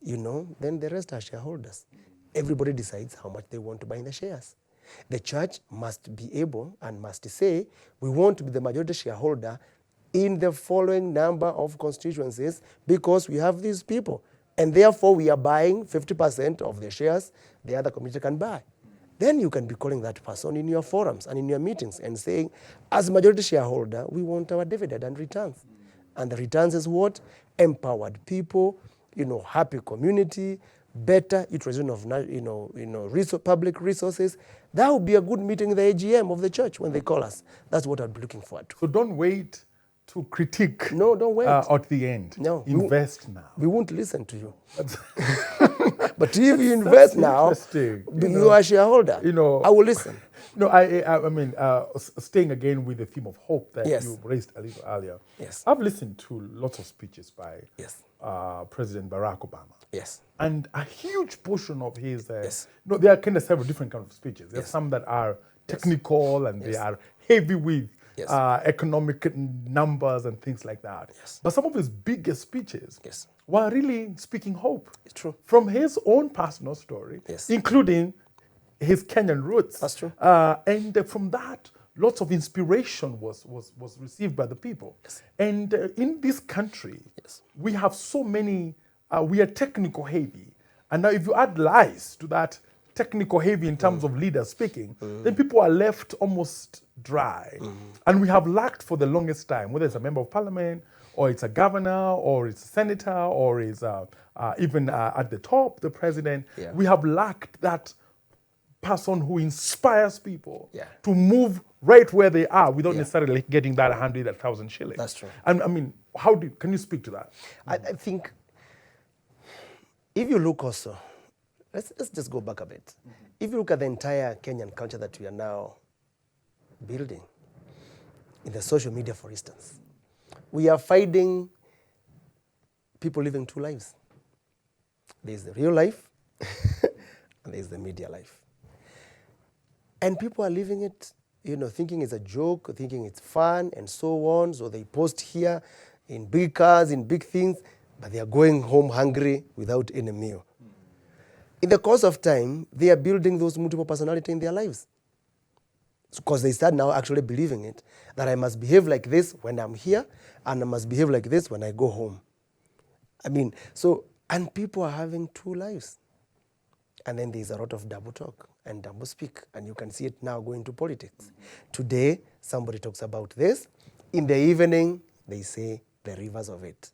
then the rest are shareholders. Everybody decides how much they want to buy in the shares. The church must be able and must say, we want to be the majority shareholder in the following number of constituencies because we have these people. And therefore we are buying 50% of the shares the other community can buy. then you can be calling that person in your forums and in your meetings and saying, as majority shareholder, we want our dividend and returns. And the returns is what? Empowered people, happy community, better utilization of public resources. That would be a good meeting in the AGM of the church when they call us. That's what I'd be looking forward to. So don't wait to critique. No, don't wait. At the end. No. Invest now. We won't listen to you. But if you invest now, you are a shareholder. I will listen. No, I mean, staying again with the theme of hope that Yes. you raised a little earlier. Yes. I've listened to lots of speeches by Yes. President Barack Obama. Yes. And a huge portion of his, Yes. there are kind of several different kinds of speeches. There's Yes. some that are technical and they are heavy with Yes. economic numbers and things like that. Yes. But some of his biggest speeches Yes. were really speaking hope. It's true. From his own personal story, Yes. including his Kenyan roots. That's true. And from that, lots of inspiration was received by the people. Yes. And in this country, Yes. we have so many, we are technical heavy. And now if you add lies to that technical heavy in terms of leaders speaking, then people are left almost dry. And we have lacked for the longest time, whether it's a member of parliament, or it's a governor, or it's a senator, or it's even at the top, the president. Yeah. We have lacked that person who inspires people Yeah. to move right where they are without Yeah. necessarily getting that 100, 1,000 shillings. That's true. And I mean, can you speak to that? I think if you look also, let's just go back a bit. If you look at the entire Kenyan culture that we are now building, in the social media, for instance, we are finding people living two lives. There's the real life, and there's the media life. And people are living it, thinking it's a joke, thinking it's fun, and so on. So they post here in big cars, in big things, but they are going home hungry without any meal. In the course of time, they are building those multiple personality in their lives. Because they start now actually believing it, that I must behave like this when I'm here, and I must behave like this when I go home. And people are having two lives. And then there's a lot of double talk and double speak, and you can see it now going to politics. Today, somebody talks about this. In the evening, they say the reverse of it.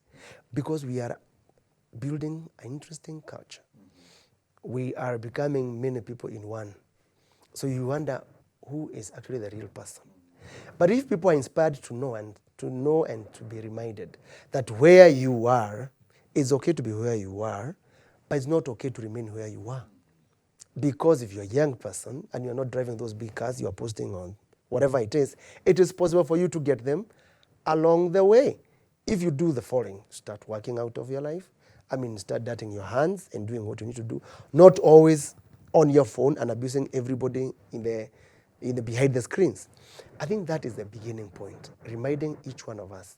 Because we are building an interesting culture. We are becoming many people in one. So you wonder who is actually the real person. But if people are inspired to know and to be reminded that where you are, it's okay to be where you are, but it's not okay to remain where you are. Because if you're a young person and you're not driving those big cars, you're posting on whatever it is possible for you to get them along the way. If you do the following, start working out of your life. Start dirtying your hands and doing what you need to do. Not always on your phone and abusing everybody in the behind the screens. I think that is the beginning point. Reminding each one of us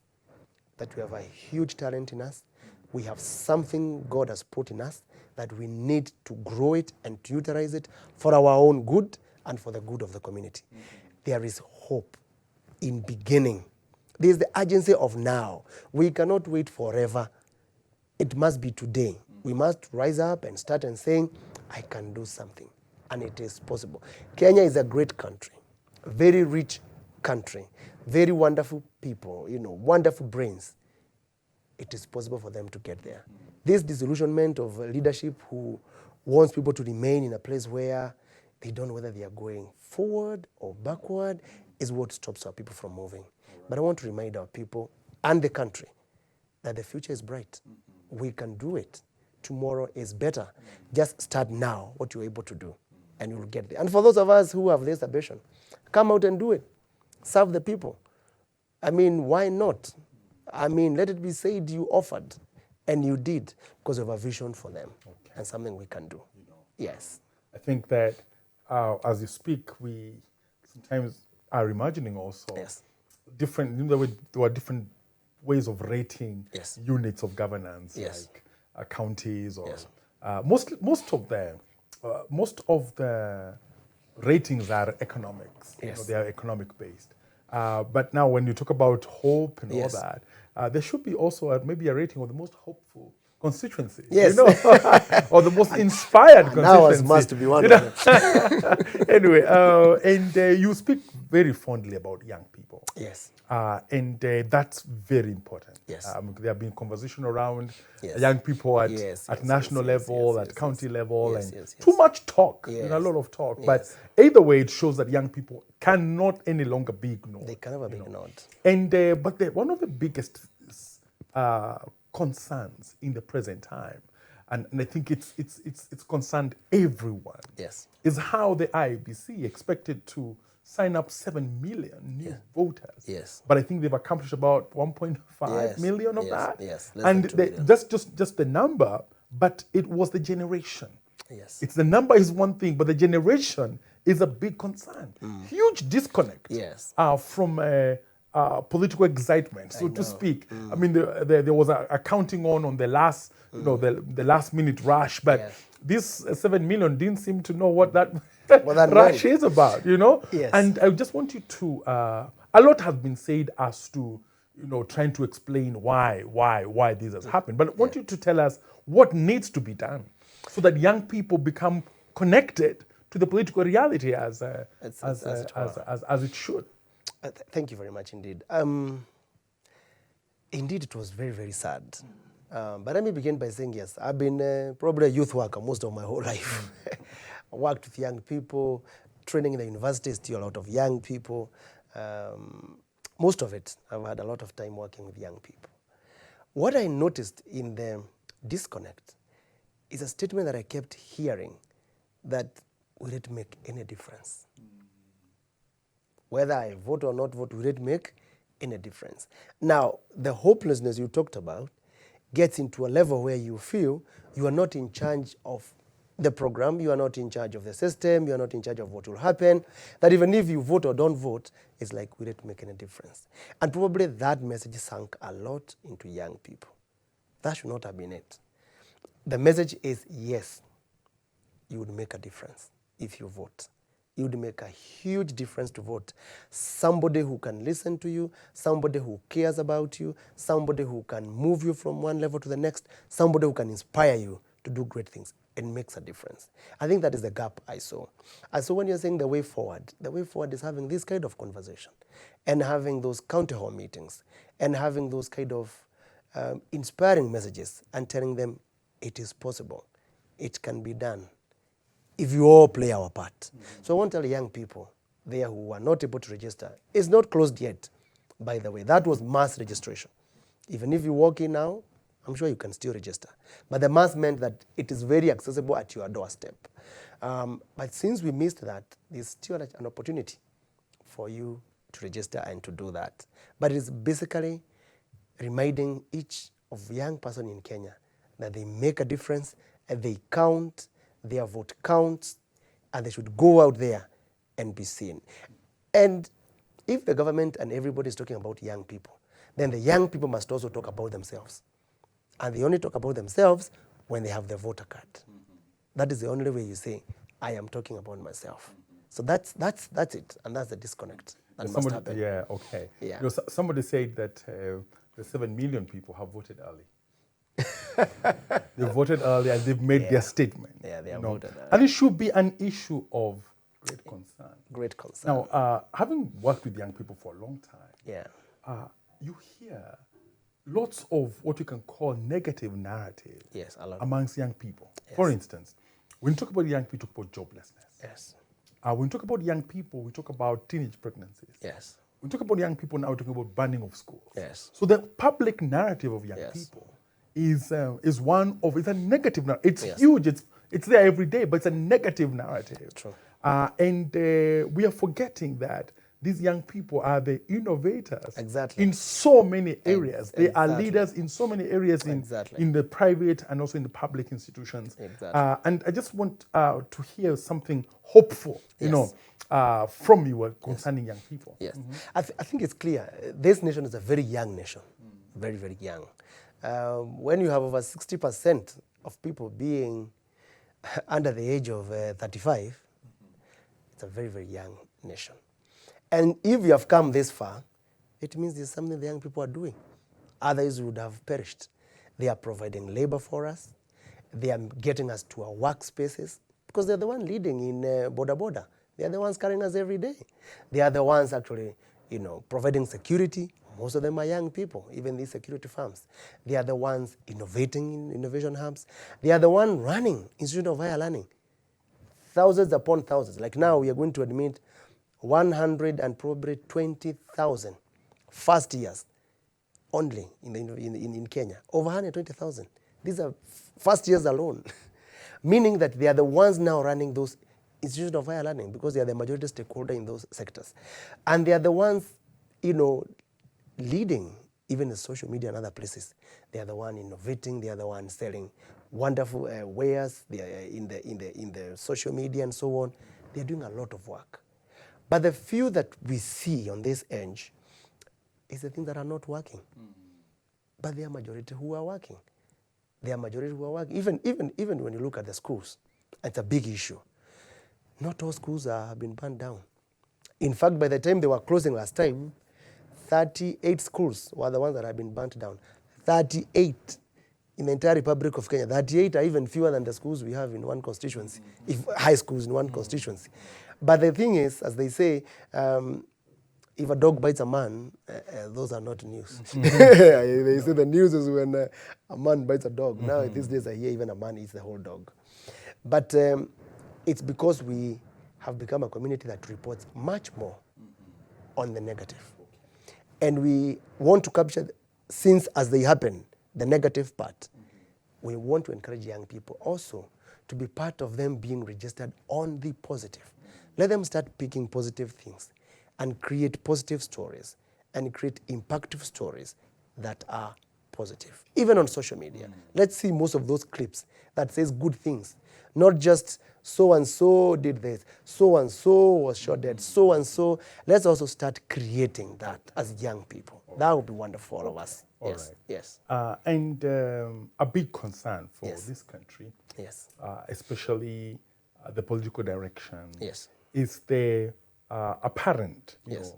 that we have a huge talent in us. We have something God has put in us that we need to grow it and to utilize it for our own good and for the good of the community. There is hope in beginning. There is the urgency of now. We cannot wait forever. It must be today. We must rise up and start and saying, I can do something. And it is possible. Kenya is a great country, very rich country, very wonderful people, wonderful brains. It is possible for them to get there. This disillusionment of leadership who wants people to remain in a place where they don't know whether they are going forward or backward is what stops our people from moving. But I want to remind our people and the country that the future is bright. We can do it. Tomorrow is better. Just start now what you're able to do, and you will get there. And for those of us who have this ambition, come out and do it. Serve the people. Why not? Let it be said you offered, and you did, because of a vision for them, and something we can do. Yes. I think that as you speak, we sometimes are imagining also different, there were different ways of rating units of governance, like counties or most of the ratings are economics. They are economic based. But now when you talk about hope and all that, there should be also maybe a rating of the most hopeful. constituency. Yes. You know, or the most inspired constituency. Now was must to be one of them. Anyway, and you speak very fondly about young people. Yes. And that's very important. Yes. There have been conversation around Yes. young people at, Yes, at yes, national yes, level, yes, at county level, yes, and yes, yes. too much talk, Yes. a lot of talk. Yes. But either way, it shows that young people cannot any longer be ignored. They can never be ignored. And but one of the biggest concerns in the present time, and I think it's concerned everyone, Yes. is how the IEBC expected to sign up 7 million new voters. Yes. But I think they've accomplished about 1.5 million of Yes. that. Yes. Less And than 2 they, million. just the number, but it was the generation. Yes. It's the number is one thing, but the generation is a big concern. Huge disconnect Yes. from political excitement, so to speak. I mean, there was a counting on the last, the last minute rush, but Yes. this 7 million didn't seem to know what that, What that rush meant. is about, Yes. And I just want you to, a lot has been said as to, trying to explain why this has happened. But I want you to tell us what needs to be done so that young people become connected to the political reality as it should. Thank you very much indeed. Indeed, it was very, very sad. But let me begin by saying, yes, I've been probably a youth worker most of my whole life. I worked with young people, training in the university, still a lot of young people. Most of it, I've had a lot of time working with young people. What I noticed in the disconnect is a statement that I kept hearing that will it make any difference? Whether I vote or not vote, will it make any difference? Now, the hopelessness you talked about gets into a level where you feel you are not in charge of the program, you are not in charge of the system, you are not in charge of what will happen, that even if you vote or don't vote, it's like, will it make any difference? And probably that message sank a lot into young people. That should not have been it. The message is, yes, you would make a difference if you vote. It would make a huge difference to vote. Somebody who can listen to you, somebody who cares about you, somebody who can move you from one level to the next, somebody who can inspire you to do great things. It makes a difference. I think that is the gap I saw. And so when you're saying the way forward is having this kind of conversation and having those county hall meetings and having those kind of inspiring messages and telling them it is possible, it can be done, if you all play our part. So I want to tell young people there who are not able to register, it's not closed yet, by the way. That was mass registration. Even if you walk in now, I'm sure you can still register. But the mass meant that it is very accessible at your doorstep. But since we missed that, there's still an opportunity for you to register and to do that. But it's basically reminding each of young person in Kenya that they make a difference and they count, their vote counts, and they should go out there and be seen. And if the government and everybody is talking about young people, then the young people must also talk about themselves. And they only talk about themselves when they have the voter card. That is the only way you say, I am talking about myself. So that's it, and that's the disconnect that must happen. Yeah, okay. Yeah. Somebody said that the 7 million people have voted early. They voted early and they've made their statement. Yeah, they have voted early. And it should be an issue of great concern. Great concern. Now, having worked with young people for a long time, Yeah. You hear lots of what you can call negative narrative Yes, a lot. amongst young people. Yes. For instance, when you talk about young people, we talk about joblessness. Yes. When we talk about young people, we talk about teenage pregnancies. Yes. When we talk about young people now, we're talking about banning of schools. Yes. So the public narrative of young Yes. people is a negative narrative. It's Yes. huge. It's there every day, but it's a negative narrative. True. And we are forgetting that these young people are the innovators Exactly. in so many areas. They are Exactly. leaders in so many areas Exactly. in the private and also in the public institutions. Exactly. And I just want to hear something hopeful, Yes. from you concerning young people. Yes. I think it's clear. This nation is a very young nation. Very, very young. When you have over 60% of people being under the age of 35, it's a very, very young nation. And if you have come this far, it means there's something the young people are doing. Others would have perished. They are providing labor for us. They are getting us to our workspaces because they're the one leading in border. They are the ones carrying us every day. They are the ones actually, providing security. Most of them are young people, even these security firms. They are the ones innovating in innovation hubs. They are the one running Institute of Higher Learning. Thousands upon thousands. Like now, we are going to admit 120,000 first years only in Kenya. Over 120,000. These are first years alone. Meaning that they are the ones now running those institutions of higher learning because they are the majority stakeholder in those sectors. And they are the ones, leading even in social media and other places. They are the one innovating. They are the ones selling wonderful wares. They are in the social media and so on. They are doing a lot of work. But the few that we see on this edge is the things that are not working. But they are majority who are working. They are majority who are working. Even when you look at the schools, it's a big issue. Not all schools have been burned down. In fact, by the time they were closing last time, 38 schools were the ones that have been burnt down. 38 in the entire Republic of Kenya. 38 are even fewer than the schools we have in one constituency, if high schools in one constituency. But the thing is, as they say, if a dog bites a man, those are not news. They say the news is when a man bites a dog. Now, these days, I hear even a man eats the whole dog. But it's because we have become a community that reports much more on the negative. And we want to capture, since as they happen, the negative part. We want to encourage young people also to be part of them being registered on the positive. Let them start picking positive things and create positive stories and create impactful stories that are positive. Even on social media, let's see most of those clips that says good things, not just so-and-so did this, so-and-so was shot dead, so-and-so. Let's also start creating that as young people. That would be wonderful for all of us. All Yes, right. yes. And a big concern for this country, Yes. especially the political direction, Yes. is the apparent Yes.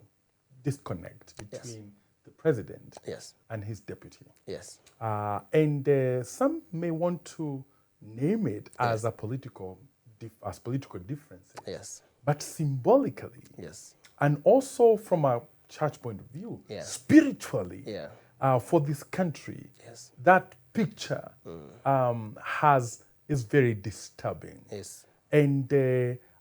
disconnect between the president Yes. and his deputy. Yes. And some may want to name it as a political differences. Yes. But symbolically, Yes. and also from a church point of view, Yeah. spiritually, Yeah. for this country, Yes. that picture is very disturbing. Yes. And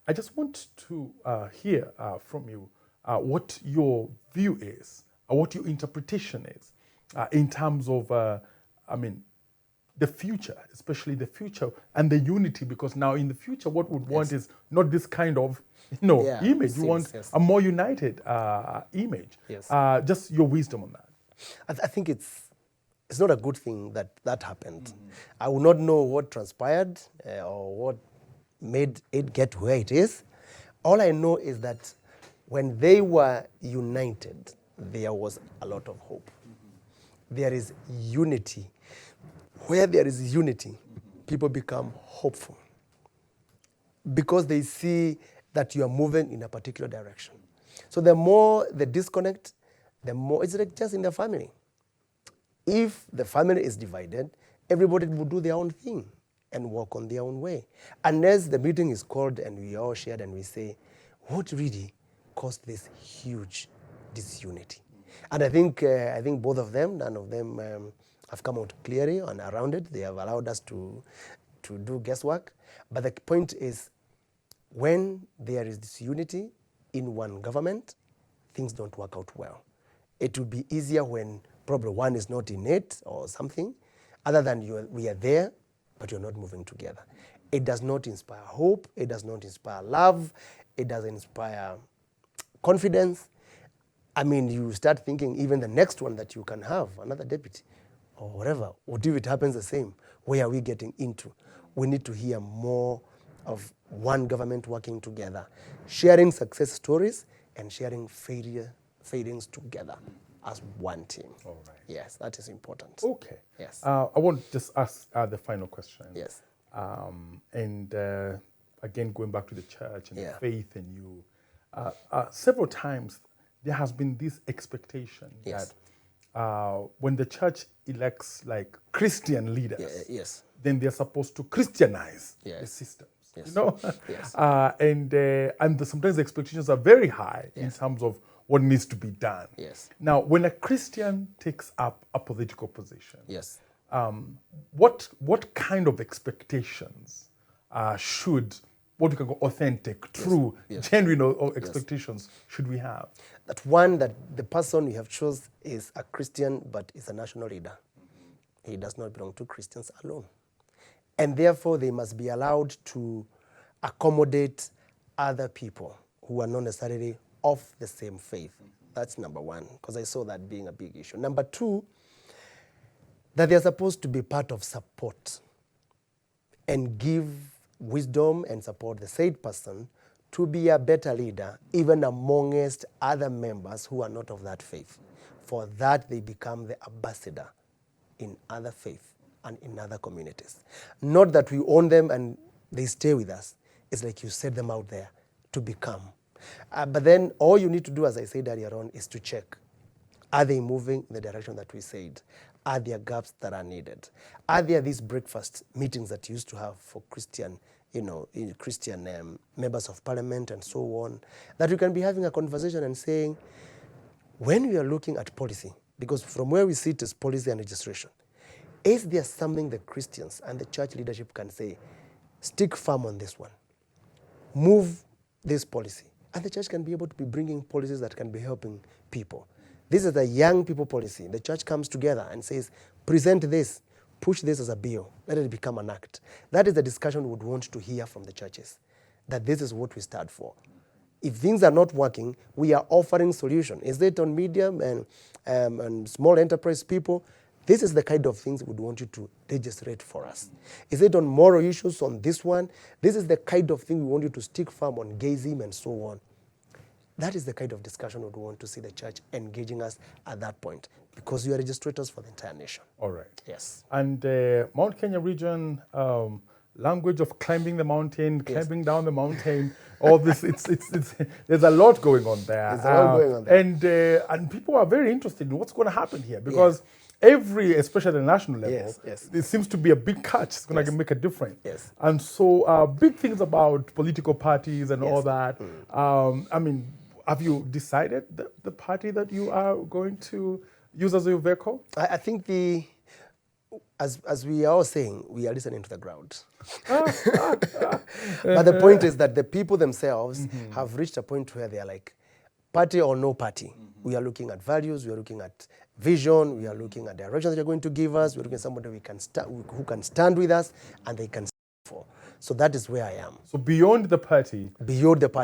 I just want to hear from you what your view is, what your interpretation is in terms of, the future, especially the future and the unity, because now in the future, what we want is not this kind of, image. We want a more united image. Yes. Just your wisdom on that. I think it's not a good thing that happened. I will not know what transpired or what made it get where it is. All I know is that when they were united, there was a lot of hope. There is unity. Where there is unity, people become hopeful because they see that you are moving in a particular direction. So the more the disconnect, the more it's like just in the family. If the family is divided, everybody will do their own thing and walk on their own way. Unless the meeting is called and we all shared and we say, what really caused this huge disunity? And I think both of them, none of them have come out clearly and around it. They have allowed us to do guesswork. But the point is, when there is disunity in one government, things don't work out well. It will be easier when probably one is not in it or something, other than we are there, but you're not moving together. It does not inspire hope. It does not inspire love. It doesn't inspire confidence. I mean, you start thinking even the next one that you can have, another deputy or whatever, what if it happens the same? Where are we getting into? We need to hear more of one government working together, sharing success stories and sharing failings together as one team. All right. Yes, that is important. Okay. Yes. I want to just ask the final question. Yes. And again, going back to the church and Yeah. the faith in you, several times there has been this expectation Yes. when the church elects like Christian leaders, Yes. then they're supposed to Christianize the Yes. systems. Yes. You know, Yes. Sometimes the expectations are very high in terms of what needs to be done. Yes. Now, when a Christian takes up a political position, Yes. what kind of expectations should, what we can call authentic, true, Yes. genuine expectations should we have? That one, that the person you have chosen is a Christian but is a national leader. He does not belong to Christians alone. And therefore, they must be allowed to accommodate other people who are not necessarily of the same faith. That's number one, because I saw that being a big issue. Number two, that they're supposed to be part of support and give wisdom and support the said person to be a better leader, even amongst other members who are not of that faith. For that, they become the ambassador in other faiths and in other communities. Not that we own them and they stay with us. It's like you set them out there to become. But then all you need to do, as I said earlier on, is to check. Are they moving in the direction that we said? Are there gaps that are needed? Are there these breakfast meetings that you used to have for Christian, Christian members of parliament and so on, that we can be having a conversation and saying, when we are looking at policy, because from where we sit is policy and registration, is there something the Christians and the church leadership can say, stick firm on this one, move this policy, and the church can be able to be bringing policies that can be helping people. This is the young people policy. The church comes together and says, present this, push this as a bill, let it become an act. That is the discussion we would want to hear from the churches, that this is what we stand for. If things are not working, we are offering solution. Is it on medium and small enterprise people? This is the kind of things we would want you to legislate for us. Is it on moral issues on this one? This is the kind of thing we want you to stick firm on gayism and so on. That is the kind of discussion we would want to see the church engaging us at that point, because you are registrators for the entire nation. All right. Yes. And Mount Kenya region, language of climbing the mountain, climbing down the mountain, all this, it's there's a lot going on there. There's a lot going on there. And people are very interested in what's going to happen here, because especially at the national level, there seems to be a big catch. It's going to make a difference. Yes. And so big things about political parties and all that. I mean, have you decided the party that you are going to use as your vehicle? I think as we are all saying, we are listening to the ground. But the point is that the people themselves have reached a point where they are like, party or no party. We are looking at values, we are looking at vision, we are looking at the direction that you're going to give us, we're looking at somebody who can stand with us and they can stand for. So that is where I am. So beyond the party,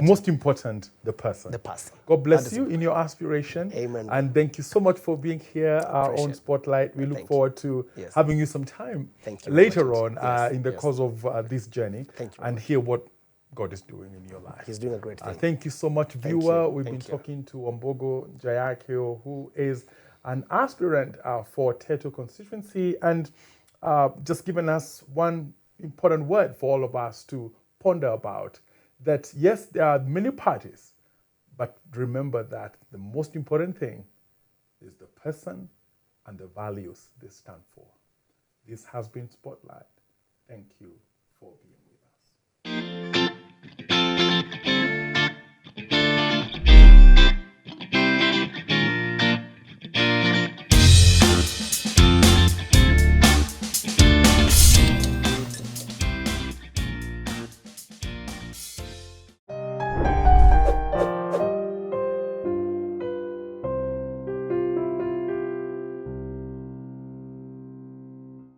most important, the person. The person. God bless you in your aspiration. Amen. And thank you so much for being here on Spotlight. We look forward to having you some time later on in the course of this journey and hear what God is doing in your life. He's doing a great thing. Thank you so much, viewer. We've been talking to Ombogo Jayakio, who is an aspirant for Teto constituency, and just given us one important word for all of us to ponder about, that yes, there are many parties, but remember that the most important thing is the person and the values they stand for. This has been Spotlight. Thank you for being